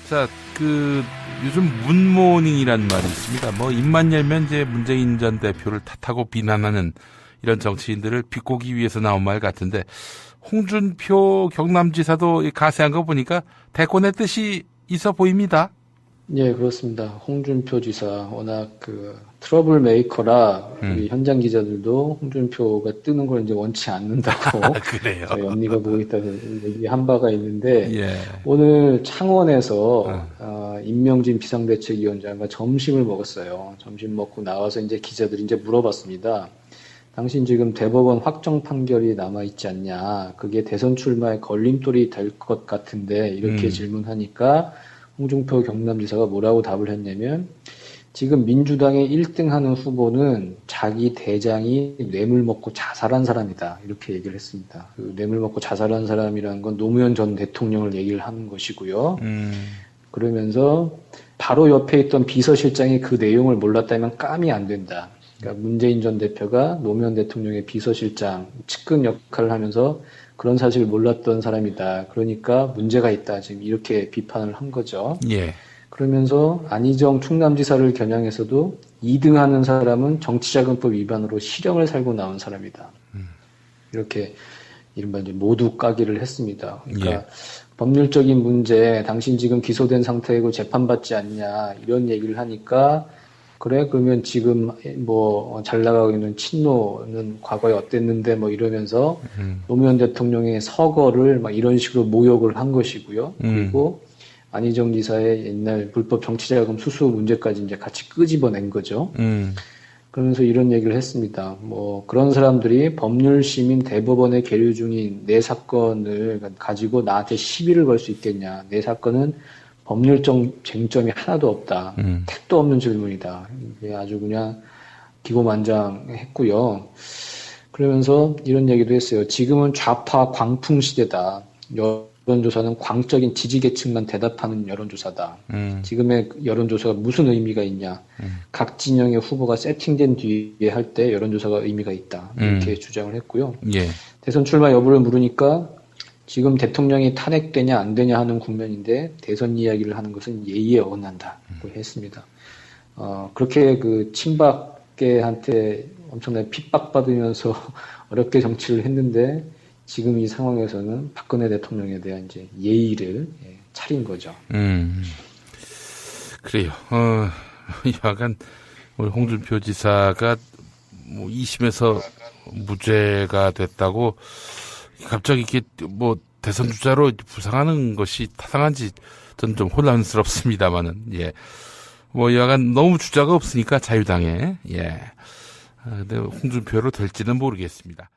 자, 요즘 문모닝이라는 말이 있습니다. 뭐, 입만 열면 이제 문재인 전 대표를 탓하고 비난하는 이런 정치인들을 비꼬기 위해서 나온 말 같은데, 홍준표 경남지사도 가세한 거 보니까 대권의 뜻이 있어 보입니다. 네, 그렇습니다. 홍준표 지사 워낙 트러블 메이커라 우리 현장 기자들도 홍준표가 뜨는 걸 이제 원치 않는다고 그래요. 저희 언니가 보고 있다고 얘기한 바가 있는데 예. 오늘 창원에서 임명진 비상대책위원장과 점심을 먹었어요. 점심 먹고 나와서 이제 기자들이 이제 물어봤습니다. 당신 지금 대법원 확정 판결이 남아있지 않냐. 그게 대선 출마에 걸림돌이 될 것 같은데 이렇게 질문하니까 홍준표 경남지사가 뭐라고 답을 했냐면 지금 민주당의 1등하는 후보는 자기 대장이 뇌물 먹고 자살한 사람이다. 이렇게 얘기를 했습니다. 그 뇌물 먹고 자살한 사람이라는 건 노무현 전 대통령을 얘기를 하는 것이고요. 그러면서 바로 옆에 있던 비서실장이 그 내용을 몰랐다면 깜이 안 된다. 그러니까 문재인 전 대표가 노무현 대통령의 비서실장, 측근 역할을 하면서 그런 사실을 몰랐던 사람이다. 그러니까 문제가 있다. 지금 이렇게 비판을 한 거죠. 예. 그러면서 안희정 충남지사를 겨냥해서도 2등하는 사람은 정치자금법 위반으로 실형을 살고 나온 사람이다. 이렇게 이른바 이제 모두 까기를 했습니다. 그러니까 예. 법률적인 문제, 당신 지금 기소된 상태이고 재판받지 않냐 이런 얘기를 하니까 그래 그러면 지금 뭐 잘 나가고 있는 친노는 과거에 어땠는데 뭐 이러면서 노무현 대통령의 서거를 막 이런 식으로 모욕을 한 것이고요. 그리고 안희정 지사의 옛날 불법 정치자금 수수 문제까지 이제 같이 끄집어낸 거죠. 그러면서 이런 얘기를 했습니다. 뭐 그런 사람들이 법률 시민 대법원에 계류 중인 내 사건을 가지고 나한테 시비를 걸 수 있겠냐. 내 사건은 법률적 쟁점이 하나도 없다. 택도 없는 질문이다. 이게 아주 그냥 기고만장했고요. 그러면서 이런 얘기도 했어요. 지금은 좌파 광풍 시대다. 여론조사는 광적인 지지계층만 대답하는 여론조사다. 지금의 여론조사가 무슨 의미가 있냐. 각 진영의 후보가 세팅된 뒤에 할 때 여론조사가 의미가 있다. 이렇게 주장을 했고요. 예. 대선 출마 여부를 물으니까 지금 대통령이 탄핵되냐 안 되냐 하는 국면인데 대선 이야기를 하는 것은 예의에 어긋난다고 했습니다. 그렇게 친박계한테 엄청나게 핍박받으면서 어렵게 정치를 했는데 지금 이 상황에서는 박근혜 대통령에 대한 이제 예의를 차린 거죠. 그래요. 약간 우리 홍준표 지사가 뭐 2심에서 무죄가 됐다고 갑자기 이렇게 뭐 대선 주자로 부상하는 것이 타당한지 전 좀 혼란스럽습니다만은 예. 뭐 약간 너무 주자가 없으니까 자유당에 예. 근데 홍준표로 될지는 모르겠습니다.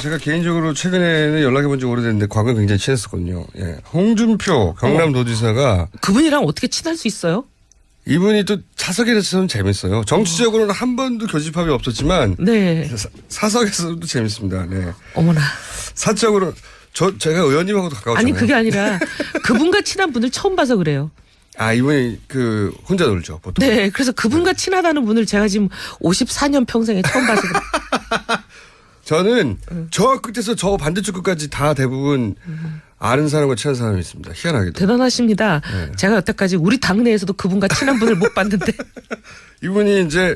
제가 개인적으로 최근에는 연락해본 지 오래됐는데 과거에 굉장히 친했었거든요. 예. 홍준표 경남도지사가 그분이랑 어떻게 친할 수 있어요? 이분이 또 사석에서는 재밌어요. 정치적으로는 한 번도 교집합이 없었지만 네. 사석에서도 재밌습니다. 네. 어머나. 사적으로 제가 의원님하고도 가까웠잖아요. 아니 그게 아니라 그분과 친한 분을 처음 봐서 그래요. 이분이 혼자 놀죠 보통. 네. 그래서 그분과 친하다는 분을 제가 지금 54년 평생에 처음 봐서 그래요. 저는 저 끝에서 저 반대쪽 끝까지 다 대부분 아는 사람과 친한 사람이 있습니다. 희한하게도. 대단하십니다. 네. 제가 여태까지 우리 당내에서도 그분과 친한 분을 못 봤는데. 이분이 이제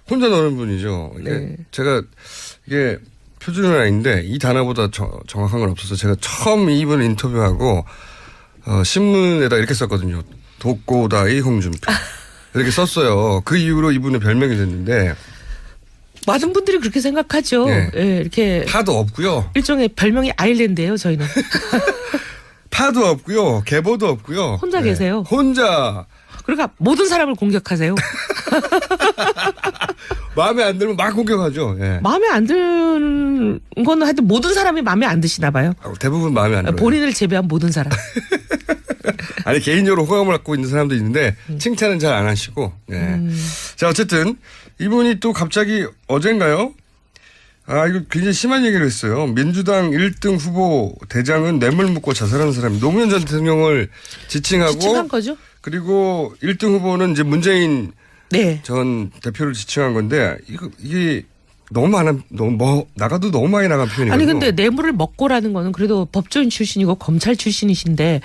혼자 노는 분이죠. 네. 제가 이게 표준은 아닌데 이 단어보다 정확한 건 없어서 제가 처음 이분을 인터뷰하고 신문에다 이렇게 썼거든요. 독고다이 홍준표. 이렇게 썼어요. 그 이후로 이분의 별명이 됐는데. 많은 분들이 그렇게 생각하죠. 네. 네, 이렇게. 파도 없고요. 일종의 별명이 아일랜드예요, 저희는. 파도 없고요. 계보도 없고요. 혼자 계세요. 혼자. 그러니까 모든 사람을 공격하세요. 마음에 안 들면 막 공격하죠. 예. 마음에 안 드는 거는 하여튼 모든 사람이 마음에 안 드시나 봐요. 대부분 마음에 안 들어요. 본인을 제외한 모든 사람. 아니 개인적으로 호감을 갖고 있는 사람도 있는데 칭찬은 잘 안 하시고. 예. 자 어쨌든 이분이 또 갑자기 어젠가요? 이거 굉장히 심한 얘기를 했어요. 민주당 1등 후보 대장은 뇌물 묻고 자살한 사람이 노무현 전 대통령을 지칭한 거죠. 그리고 1등 후보는 이제 문재인 네. 전 대표를 지칭한 건데 이게 나가도 너무 많이 나간 표현이거든요. 아니 근데 뇌물을 먹고라는 거는 그래도 법조인 출신이고 검찰 출신이신데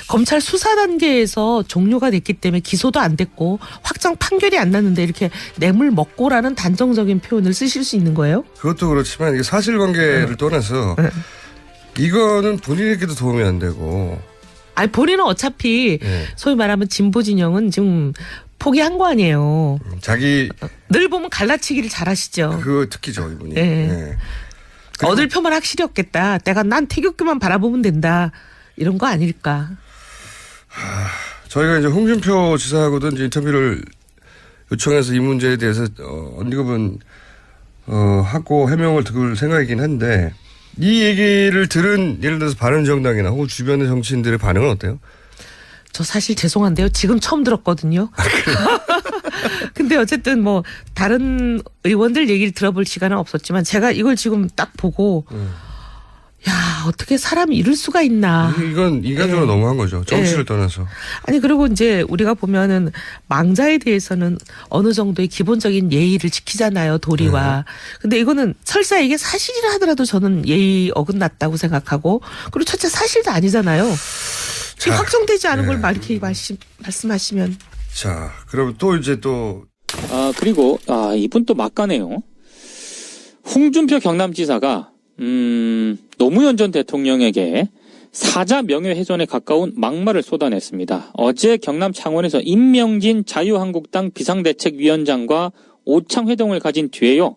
검찰 수사 단계에서 종료가 됐기 때문에 기소도 안 됐고 확정 판결이 안 났는데 이렇게 뇌물 먹고라는 단정적인 표현을 쓰실 수 있는 거예요? 그것도 그렇지만 이게 사실관계를 떠나서 이거는 본인에게도 도움이 안 되고. 아니 본인은 어차피 소위 말하면 진보 진영은 지금 포기한 거 아니에요. 자기 늘 보면 갈라치기를 잘하시죠. 그 특기죠 이분이. 네. 네. 얻을 표만 확실히 없겠다. 난 태극기만 바라보면 된다. 이런 거 아닐까. 저희가 이제 홍준표 지사하고도 이제 인터뷰를 요청해서 이 문제에 대해서 언급은 하고 해명을 들을 생각이긴 한데 이 얘기를 들은 예를 들어서 바른정당이나 혹은 주변의 정치인들의 반응은 어때요? 저 사실 죄송한데요. 지금 처음 들었거든요. 근데 어쨌든 뭐 다른 의원들 얘기를 들어볼 시간은 없었지만 제가 이걸 지금 딱 보고 야 어떻게 사람이 이럴 수가 있나. 이건 인간적으로 너무한 거죠. 정치를 떠나서. 아니 그리고 이제 우리가 보면은 망자에 대해서는 어느 정도의 기본적인 예의를 지키잖아요. 도리와. 근데 이거는 설사 이게 사실이라 하더라도 저는 예의 어긋났다고 생각하고 그리고 첫째 사실도 아니잖아요. 지금 확정되지 않은 걸 이렇게 말씀하시면. 자, 그럼 또 이제 또. 그리고, 이분 또 막가네요. 홍준표 경남지사가, 노무현 전 대통령에게 사자 명예훼손에 가까운 막말을 쏟아냈습니다. 어제 경남 창원에서 임명진 자유한국당 비상대책위원장과 오창회동을 가진 뒤에요.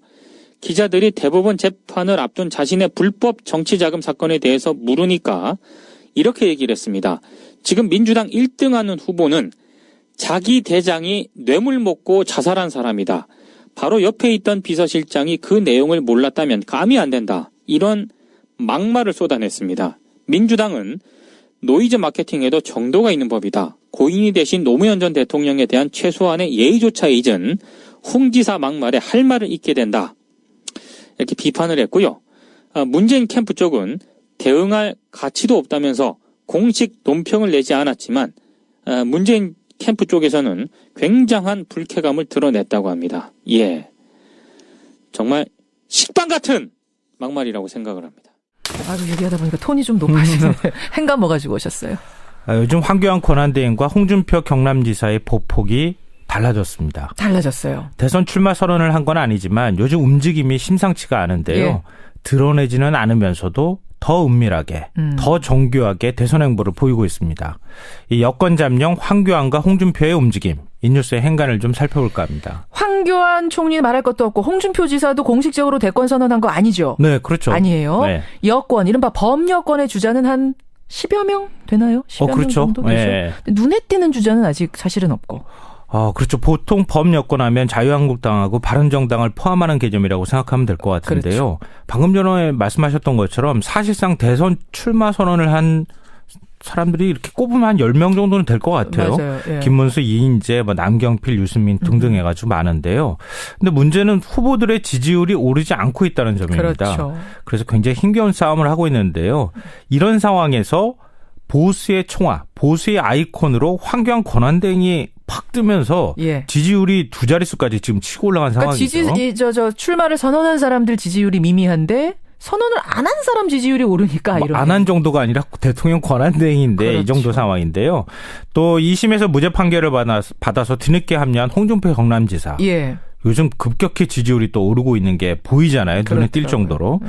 기자들이 대법원 재판을 앞둔 자신의 불법 정치자금 사건에 대해서 물으니까 이렇게 얘기를 했습니다. 지금 민주당 1등하는 후보는 자기 대장이 뇌물 먹고 자살한 사람이다. 바로 옆에 있던 비서실장이 그 내용을 몰랐다면 감이 안 된다. 이런 막말을 쏟아냈습니다. 민주당은 노이즈 마케팅에도 정도가 있는 법이다. 고인이 되신 노무현 전 대통령에 대한 최소한의 예의조차 잊은 홍 지사 막말에 할 말을 잊게 된다. 이렇게 비판을 했고요. 문재인 캠프 쪽은 대응할 가치도 없다면서 공식 논평을 내지 않았지만 문재인 캠프 쪽에서는 굉장한 불쾌감을 드러냈다고 합니다. 예, 정말 식빵 같은 막말이라고 생각을 합니다. 아주 얘기하다 보니까 톤이 좀 높아지네. 행감 뭐 가지고 오셨어요? 요즘 황교안 권한대행과 홍준표 경남지사의 보폭이 달라졌습니다. 달라졌어요. 대선 출마 선언을 한 건 아니지만 요즘 움직임이 심상치가 않은데요. 예. 드러내지는 않으면서도 더 은밀하게, 더 정교하게 대선 행보를 보이고 있습니다. 이 여권 잠룡 황교안과 홍준표의 움직임, 이 뉴스의 행간을 좀 살펴볼까 합니다. 황교안 총리 말할 것도 없고 홍준표 지사도 공식적으로 대권 선언한 거 아니죠? 네, 그렇죠. 아니에요. 네. 여권, 이른바 범여권의 주자는 한 10여 명 되나요? 10여 명 그렇죠. 정도 되죠. 네. 눈에 띄는 주자는 아직 사실은 없고. 그렇죠. 보통 범여권 하면 자유한국당하고 바른정당을 포함하는 개념이라고 생각하면 될 것 같은데요. 그렇죠. 방금 전에 말씀하셨던 것처럼 사실상 대선 출마 선언을 한 사람들이 이렇게 꼽으면 한 10명 정도는 될 것 같아요. 맞아요. 예. 김문수, 이인재, 남경필, 유승민 등등 해가지고 많은데요. 근데 문제는 후보들의 지지율이 오르지 않고 있다는 점입니다. 그렇죠. 그래서 굉장히 힘겨운 싸움을 하고 있는데요. 이런 상황에서 보수의 총아, 보수의 아이콘으로 황교안 권한대행이 팍 뜨면서 예. 지지율이 두 자릿수까지 지금 치고 올라간 상황이죠. 출마를 선언한 사람들 지지율이 미미한데 선언을 안 한 사람 지지율이 오르니까 이런. 안 한 정도가 아니라 대통령 권한대행인데 그렇죠. 이 정도 상황인데요. 또 2심에서 무죄 판결을 받아서 뒤늦게 합류한 홍준표 경남지사. 예. 요즘 급격히 지지율이 또 오르고 있는 게 보이잖아요. 눈에 띌 정도로.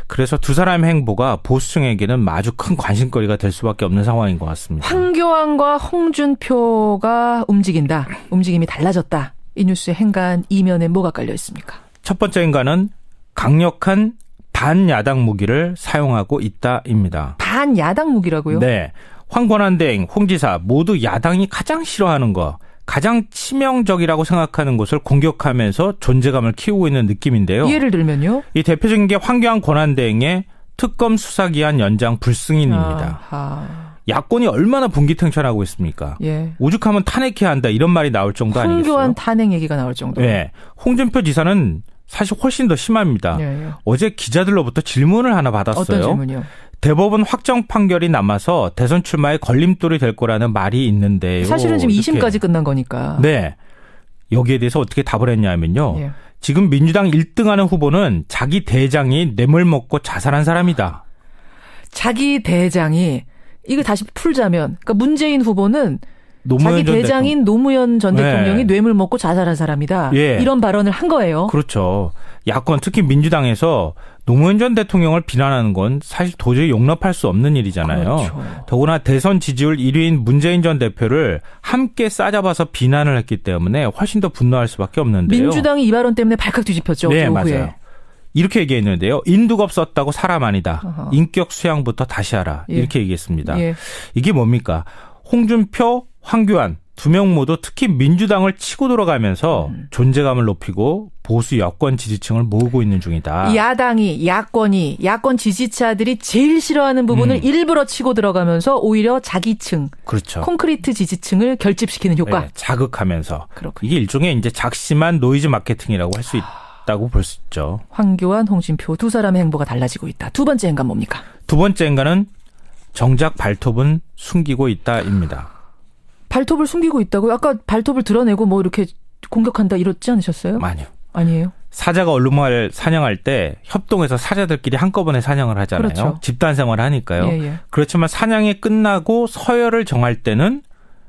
그래서 두 사람의 행보가 보수층에게는 아주 큰 관심거리가 될 수밖에 없는 상황인 것 같습니다. 황교안과 홍준표가 움직인다. 움직임이 달라졌다. 이 뉴스의 행간 이면에 뭐가 깔려 있습니까? 첫 번째 행간은 강력한 반야당 무기를 사용하고 있다입니다. 반야당 무기라고요? 네. 황 권한대행, 홍 지사 모두 야당이 가장 싫어하는 거. 가장 치명적이라고 생각하는 것을 공격하면서 존재감을 키우고 있는 느낌인데요. 예를 들면요? 이 대표적인 게 황교안 권한대행의 특검 수사기한 연장 불승인입니다. 야권이 얼마나 분기탱천하고 있습니까? 예. 오죽하면 탄핵해야 한다 이런 말이 나올 정도 아니겠어요? 황교안 탄핵 얘기가 나올 정도. 네. 홍준표 지사는 사실 훨씬 더 심합니다. 예. 어제 기자들로부터 질문을 하나 받았어요. 어떤 질문이요? 대법원 확정 판결이 남아서 대선 출마에 걸림돌이 될 거라는 말이 있는데요. 사실은 지금 2심까지 끝난 거니까. 네. 여기에 대해서 어떻게 답을 했냐면요. 예. 지금 민주당 1등하는 후보는 자기 대장이 뇌물 먹고 자살한 사람이다. 자기 대장이 이거 다시 풀자면 그러니까 문재인 후보는 노무현 자기 전 대장인 노무현 전 대통령이 뇌물 먹고 자살한 사람이다. 예. 이런 발언을 한 거예요. 그렇죠. 야권 특히 민주당에서 노무현 전 대통령을 비난하는 건 사실 도저히 용납할 수 없는 일이잖아요. 그렇죠. 더구나 대선 지지율 1위인 문재인 전 대표를 함께 싸잡아서 비난을 했기 때문에 훨씬 더 분노할 수밖에 없는데요. 민주당이 이 발언 때문에 발칵 뒤집혔죠. 네, 오후에. 맞아요. 이렇게 얘기했는데요. 인두겁 썼다고 사람 아니다. 어허. 인격 수양부터 다시 하라. 예. 이렇게 얘기했습니다. 예. 이게 뭡니까? 홍준표, 황교안 두 명 모두 특히 민주당을 치고 들어가면서 존재감을 높이고 보수 여권 지지층을 모으고 있는 중이다. 야당이 야권 지지자들이 제일 싫어하는 부분을 일부러 치고 들어가면서 오히려 자기층, 그렇죠. 콘크리트 지지층을 결집시키는 효과. 네, 자극하면서. 그렇군요. 이게 일종의 이제 작심한 노이즈 마케팅이라고 할 수 있다고 볼 수 있죠. 황교안, 홍준표 두 사람의 행보가 달라지고 있다. 두 번째 행간 뭡니까? 두 번째 행간은 정작 발톱은 숨기고 있다입니다. 발톱을 숨기고 있다고요? 아까 발톱을 드러내고 뭐 이렇게 공격한다 이렇지 않으셨어요? 아니요. 아니에요? 사자가 얼룩말 사냥할 때 협동해서 사자들끼리 한꺼번에 사냥을 하잖아요. 그렇죠. 집단 생활을 하니까요. 예, 예. 그렇지만 사냥이 끝나고 서열을 정할 때는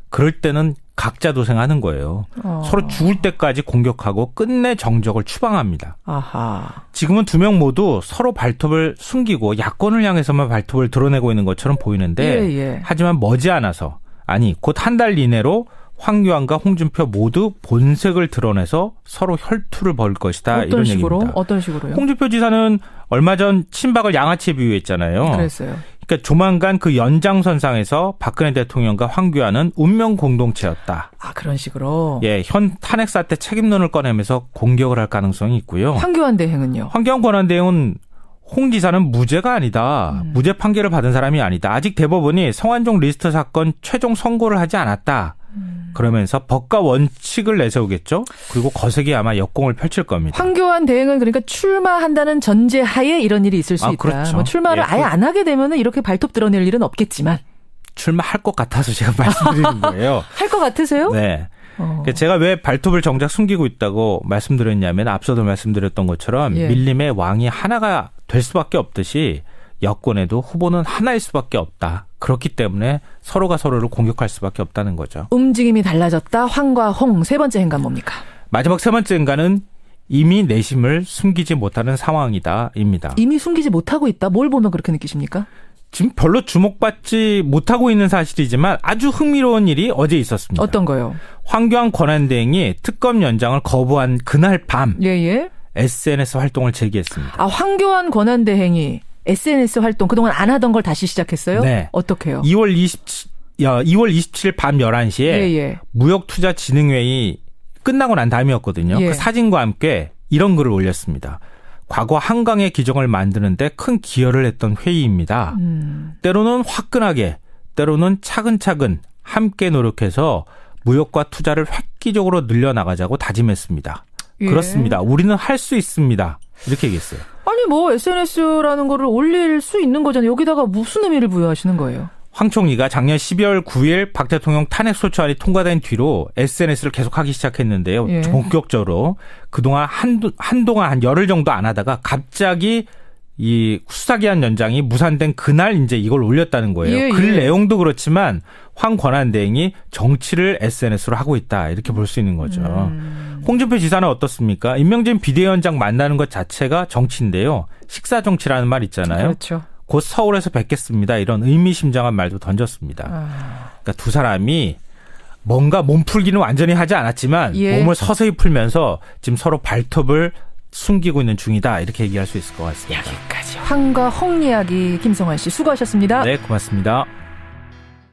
그럴 때는 각자 도생하는 거예요. 서로 죽을 때까지 공격하고 끝내 정적을 추방합니다. 아하. 지금은 두 명 모두 서로 발톱을 숨기고 야권을 향해서만 발톱을 드러내고 있는 것처럼 보이는데 예, 예. 하지만 머지않아서 아니 곧 한 달 이내로 황교안과 홍준표 모두 본색을 드러내서 서로 혈투를 벌일 것이다. 어떤 이런 식으로? 얘기입니다. 어떤 식으로요? 홍준표 지사는 얼마 전 친박을 양아치에 비유했잖아요. 그랬어요. 그러니까 조만간 그 연장선상에서 박근혜 대통령과 황교안은 운명 공동체였다. 아, 그런 식으로. 예, 현 탄핵 사태 책임론을 꺼내면서 공격을 할 가능성이 있고요. 황교안 대행은요? 황교안 권한대행은 홍 지사는 무죄가 아니다. 무죄 판결을 받은 사람이 아니다. 아직 대법원이 성완종 리스트 사건 최종 선고를 하지 않았다. 그러면서 법과 원칙을 내세우겠죠. 그리고 거세게 아마 역공을 펼칠 겁니다. 황교안 대행은 그러니까 출마한다는 전제하에 이런 일이 있을 수 있다. 그렇죠. 뭐 출마를 예, 아예 안 하게 되면 이렇게 발톱 드러낼 일은 없겠지만. 출마할 것 같아서 제가 말씀드리는 거예요. 할 것 같으세요? 네. 그러니까 제가 왜 발톱을 정작 숨기고 있다고 말씀드렸냐면 앞서도 말씀드렸던 것처럼 예. 밀림의 왕이 하나가 될 수밖에 없듯이 여권에도 후보는 하나일 수밖에 없다. 그렇기 때문에 서로가 서로를 공격할 수밖에 없다는 거죠. 움직임이 달라졌다. 황과 홍. 세 번째 행간 뭡니까? 마지막 세 번째 행간은 이미 내심을 숨기지 못하는 상황이다입니다. 이미 숨기지 못하고 있다. 뭘 보면 그렇게 느끼십니까? 지금 별로 주목받지 못하고 있는 사실이지만 아주 흥미로운 일이 어제 있었습니다. 어떤 거요? 황교안 권한대행이 특검 연장을 거부한 그날 밤 예예. SNS 활동을 재개했습니다. 아, 황교안 권한대행이 SNS 활동 그동안 안 하던 걸 다시 시작했어요? 네. 어떻게요? 2월 27일 밤 11시에 예. 무역투자진흥회의 끝나고 난 다음이었거든요. 예. 그 사진과 함께 이런 글을 올렸습니다. 과거 한강의 기적을 만드는데 큰 기여를 했던 회의입니다. 때로는 화끈하게, 때로는 차근차근 함께 노력해서 무역과 투자를 획기적으로 늘려나가자고 다짐했습니다. 예. 그렇습니다. 우리는 할 수 있습니다. 이렇게 얘기했어요. 아니 뭐 SNS라는 거를 올릴 수 있는 거잖아요. 여기다가 무슨 의미를 부여하시는 거예요? 황 총리가 작년 12월 9일 박 대통령 탄핵 소추안이 통과된 뒤로 SNS를 계속하기 시작했는데요. 예. 본격적으로 그동안 한동안 한 열흘 정도 안 하다가 갑자기 이 수사기한 연장이 무산된 그날 이제 이걸 올렸다는 거예요. 예, 글 예. 내용도 그렇지만 황 권한대행이 정치를 SNS로 하고 있다 이렇게 볼 수 있는 거죠. 홍준표 지사는 어떻습니까? 임명진 비대위원장 만나는 것 자체가 정치인데요. 식사 정치라는 말 있잖아요. 그렇죠. 곧 서울에서 뵙겠습니다. 이런 의미심장한 말도 던졌습니다. 그러니까 두 사람이 뭔가 몸풀기는 완전히 하지 않았지만 예. 몸을 서서히 풀면서 지금 서로 발톱을 숨기고 있는 중이다. 이렇게 얘기할 수 있을 것 같습니다. 여기까지 황과 홍 이야기 김성환 씨 수고하셨습니다. 네, 고맙습니다.